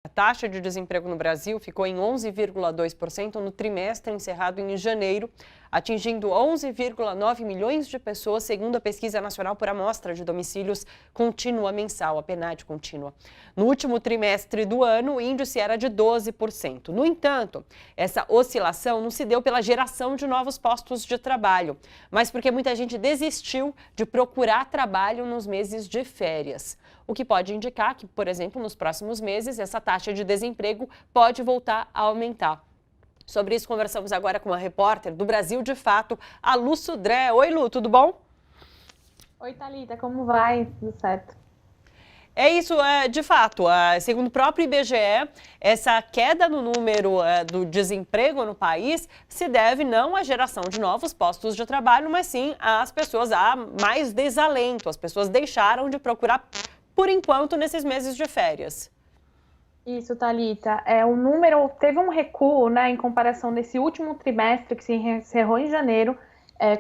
A taxa de desemprego no Brasil ficou em 11,2% no trimestre encerrado em janeiro, atingindo 11,9 milhões de pessoas, segundo a Pesquisa Nacional por Amostra de Domicílios Contínua Mensal, a PNAD contínua. No último trimestre do ano, o índice era de 12%. No entanto, essa oscilação não se deu pela geração de novos postos de trabalho, mas porque muita gente desistiu de procurar trabalho nos meses de férias. O que pode indicar que, por exemplo, nos próximos meses, essa taxa de desemprego pode voltar a aumentar. Sobre isso, conversamos agora com a repórter do Brasil de Fato, a Lu Sudré. Oi, Lu, tudo bom? Oi, Thalita, como vai? Tudo certo? É isso, de fato, segundo o próprio IBGE, essa queda no número do desemprego no país se deve não à geração de novos postos de trabalho, mas sim às pessoas, a mais desalento. As pessoas deixaram de procurar por enquanto, nesses meses de férias. Isso, Thalita. O número teve um recuo, né, em comparação desse último trimestre que se encerrou em janeiro,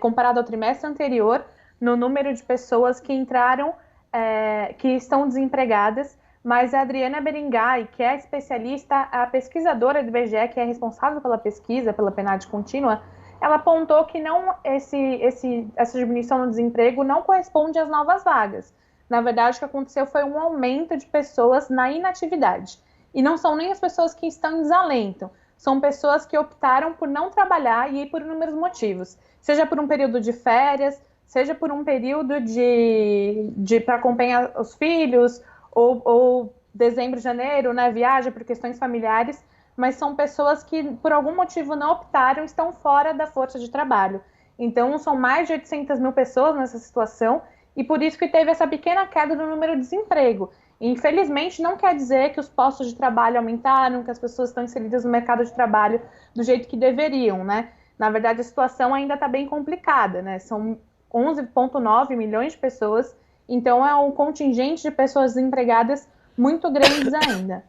comparado ao trimestre anterior, no número de pessoas que entraram, que estão desempregadas. Mas a Adriana Beringay, que é especialista, a pesquisadora do IBGE, que é responsável pela pesquisa, pela PNAD contínua, ela apontou que não, essa diminuição no desemprego não corresponde às novas vagas. Na verdade, o que aconteceu foi um aumento de pessoas na inatividade. E não são nem as pessoas que estão em desalento, são pessoas que optaram por não trabalhar e por inúmeros motivos. Seja por um período de férias, seja por um período para acompanhar os filhos, ou dezembro, janeiro, né, viagem por questões familiares, mas são pessoas que por algum motivo não optaram, estão fora da força de trabalho. Então, são mais de 800 mil pessoas nessa situação, e por isso que teve essa pequena queda no número de desemprego. E, infelizmente, não quer dizer que os postos de trabalho aumentaram, que as pessoas estão inseridas no mercado de trabalho do jeito que deveriam, né? Na verdade, a situação ainda está bem complicada, né? São 11,9 milhões de pessoas, então é um contingente de pessoas desempregadas muito grandes ainda.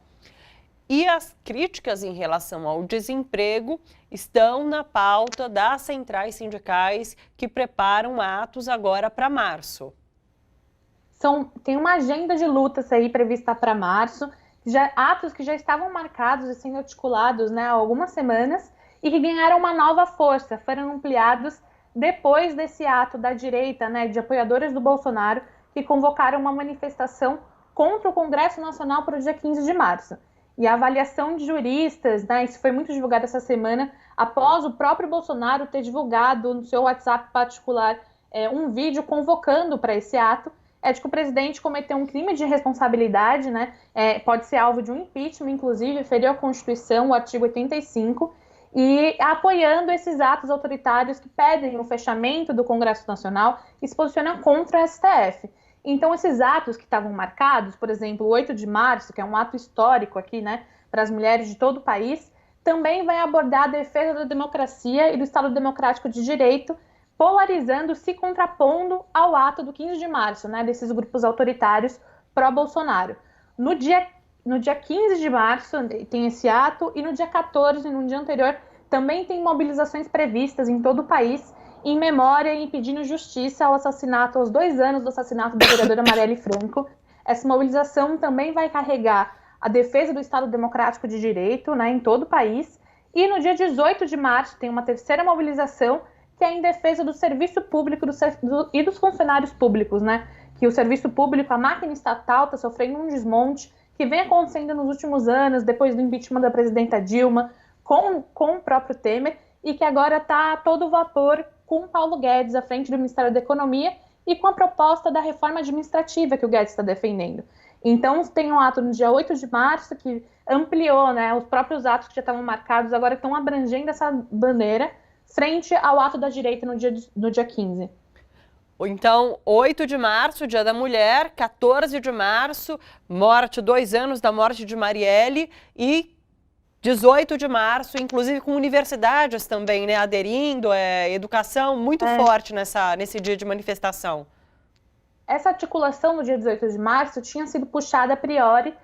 E as críticas em relação ao desemprego estão na pauta das centrais sindicais que preparam atos agora para março. Tem uma agenda de lutas aí prevista para março, atos que já estavam marcados e sendo articulados, né, há algumas semanas e que ganharam uma nova força, foram ampliados depois desse ato da direita, né, de apoiadores do Bolsonaro, que convocaram uma manifestação contra o Congresso Nacional para o dia 15 de março. E a avaliação de juristas, né, isso foi muito divulgado essa semana, após o próprio Bolsonaro ter divulgado no seu WhatsApp particular um vídeo convocando para esse ato, é de que o presidente cometeu um crime de responsabilidade, né, pode ser alvo de um impeachment, inclusive, feriu a Constituição, o artigo 85, e apoiando esses atos autoritários que pedem o fechamento do Congresso Nacional e se posicionam contra o STF. Então, esses atos que estavam marcados, por exemplo, o 8 de março, que é um ato histórico aqui, né, para as mulheres de todo o país, também vai abordar a defesa da democracia e do Estado Democrático de Direito, polarizando, se contrapondo ao ato do 15 de março, né, desses grupos autoritários pró-Bolsonaro. No dia 15 de março tem esse ato e no dia 14, no dia anterior, também tem mobilizações previstas em todo o país, em memória e pedindo justiça ao assassinato, aos 2 anos do assassinato da vereadora Marielle Franco. Essa mobilização também vai carregar a defesa do Estado Democrático de Direito, né, em todo o país. E no dia 18 de março tem uma terceira mobilização, que é em defesa do serviço público e dos funcionários públicos, né? Que o serviço público, a máquina estatal, está sofrendo um desmonte que vem acontecendo nos últimos anos, depois do impeachment da presidenta Dilma, com o próprio Temer, e que agora está a todo vapor com Paulo Guedes à frente do Ministério da Economia e com a proposta da reforma administrativa que o Guedes está defendendo. Então, tem um ato no dia 8 de março que ampliou, né, os próprios atos que já estavam marcados, agora estão abrangendo essa bandeira frente ao ato da direita no dia 15. Então, 8 de março, Dia da Mulher, 14 de março, 2 anos da morte de Marielle e 18 de março, inclusive com universidades também, né, aderindo, educação muito forte nesse dia de manifestação. Essa articulação no dia 18 de março tinha sido puxada a priori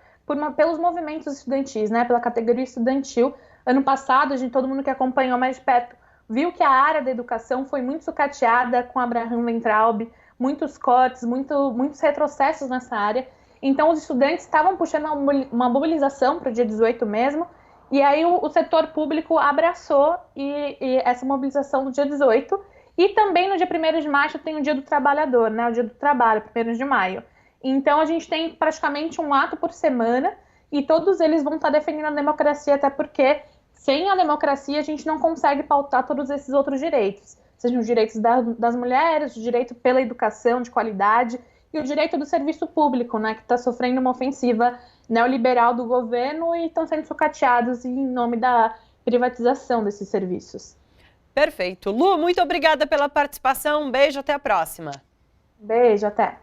pelos movimentos estudantis, né, pela categoria estudantil. Ano passado, todo mundo que acompanhou mais de perto viu que a área da educação foi muito sucateada com Abraham Weintraub, muitos cortes, muitos retrocessos nessa área. Então, os estudantes estavam puxando uma mobilização para o dia 18 mesmo, e aí o setor público abraçou essa mobilização no dia 18, e também no dia 1º de maio tem o Dia do Trabalhador, né? O Dia do Trabalho, 1º de maio. Então, a gente tem praticamente um ato por semana, e todos eles vão estar defendendo a democracia, até porque sem a democracia a gente não consegue pautar todos esses outros direitos, sejam os direitos das mulheres, o direito pela educação de qualidade e o direito do serviço público, né, que está sofrendo uma ofensiva neoliberal do governo e estão sendo sucateados em nome da privatização desses serviços. Perfeito. Lu, muito obrigada pela participação. Um beijo, até a próxima. Beijo, até.